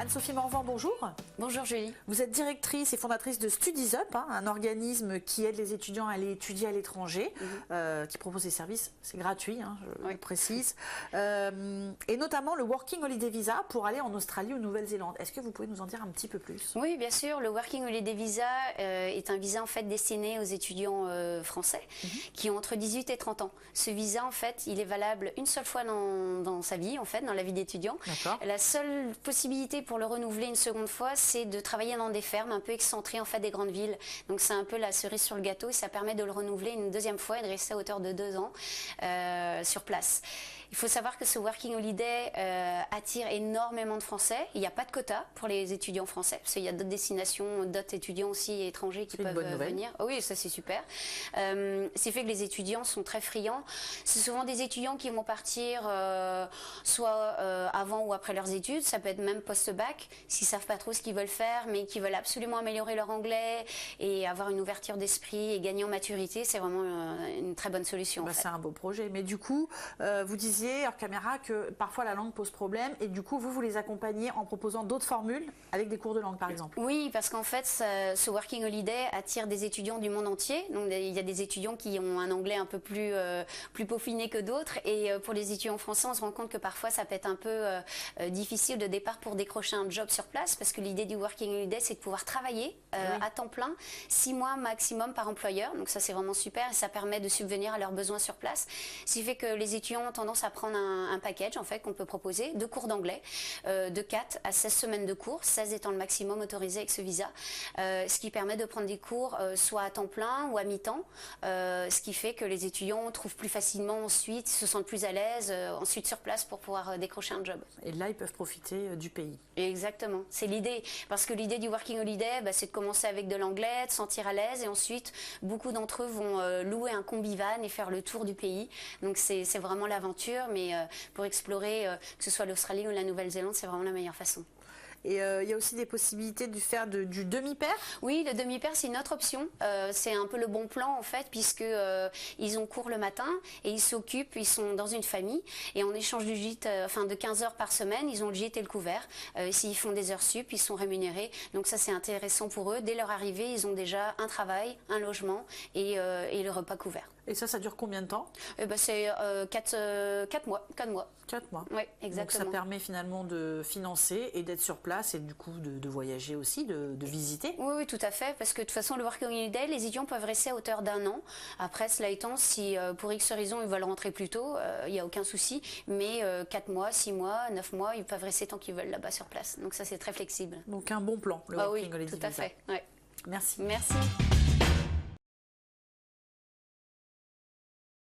Anne-Sophie Morvan, bonjour. Bonjour Julie. Vous êtes directrice et fondatrice de Studies Up, un organisme qui aide les étudiants à aller étudier à l'étranger, qui propose des services, c'est gratuit, je le précise, et notamment le Working Holiday Visa pour aller en Australie ou Nouvelle-Zélande. Est-ce que vous pouvez nous en dire un petit peu plus? Oui, bien sûr. Le Working Holiday Visa est un visa en fait destiné aux étudiants français qui ont entre 18 et 30 ans. Ce visa, en fait, il est valable une seule fois dans sa vie, en fait, dans la vie d'étudiant. La seule possibilité pour le renouveler une seconde fois, c'est de travailler dans des fermes un peu excentrées en fait des grandes villes. Donc c'est un peu la cerise sur le gâteau et ça permet de le renouveler une deuxième fois et de rester à hauteur de 2 ans sur place. Il faut savoir que ce Working Holiday attire énormément de Français. Il n'y a pas de quota pour les étudiants français, parce qu'il y a d'autres destinations, d'autres étudiants aussi étrangers qui peuvent venir. Oh oui, ça c'est super. Ce qui fait que les étudiants sont très friands. C'est souvent des étudiants qui vont partir soit avant ou après leurs études. Ça peut être même post-bac, s'ils ne savent pas trop ce qu'ils veulent faire, mais qui veulent absolument améliorer leur anglais et avoir une ouverture d'esprit et gagner en maturité. C'est vraiment une très bonne solution. C'est un beau projet. Mais du coup, vous disiez hors caméra que parfois la langue pose problème et du coup vous les accompagnez en proposant d'autres formules avec des cours de langue par exemple. Oui, parce qu'en fait ce Working Holiday attire des étudiants du monde entier. Donc il y a des étudiants qui ont un anglais un peu plus peaufiné que d'autres et pour les étudiants français on se rend compte que parfois ça peut être un peu difficile de départ pour décrocher un job sur place parce que l'idée du Working Holiday c'est de pouvoir travailler à temps plein 6 mois maximum par employeur. Donc ça c'est vraiment super et ça permet de subvenir à leurs besoins sur place. Ce qui fait que les étudiants ont tendance à prendre un package en fait qu'on peut proposer de cours d'anglais de 4 à 16 semaines de cours, 16 étant le maximum autorisé avec ce visa, ce qui permet de prendre des cours soit à temps plein ou à mi-temps, ce qui fait que les étudiants trouvent plus facilement ensuite, se sentent plus à l'aise ensuite sur place pour pouvoir décrocher un job. Et là ils peuvent profiter du pays. Exactement, c'est l'idée, parce que l'idée du Working Holiday c'est de commencer avec de l'anglais, de se sentir à l'aise et ensuite beaucoup d'entre eux vont louer un combi-van et faire le tour du pays, donc c'est vraiment l'aventure. Mais pour explorer, que ce soit l'Australie ou la Nouvelle-Zélande, c'est vraiment la meilleure façon. Et il y a aussi des possibilités de faire du demi-pair? Oui, le demi-pair, c'est une autre option. C'est un peu le bon plan, en fait, puisque ils ont cours le matin et ils s'occupent, ils sont dans une famille. Et en échange du gîte, de 15 heures par semaine, ils ont le gîte et le couvert. S'ils font des heures sup, ils sont rémunérés. Donc ça, c'est intéressant pour eux. Dès leur arrivée, ils ont déjà un travail, un logement et le repas couvert. Et ça dure combien de temps? C'est 4 mois. 4 mois. Oui, exactement. Donc ça permet finalement de financer et d'être sur place et du coup de voyager aussi, de visiter. Oui, tout à fait, parce que de toute façon le Working Holiday, les étudiants peuvent rester à hauteur d'1 an. Après, cela étant, si pour X raison ils veulent rentrer plus tôt, il n'y a aucun souci. Mais 4 mois, 6 mois, 9 mois, ils peuvent rester tant qu'ils veulent là-bas sur place. Donc ça c'est très flexible. Donc un bon plan, le Working Holiday. Oui, tout à fait. Ouais. Merci. Merci.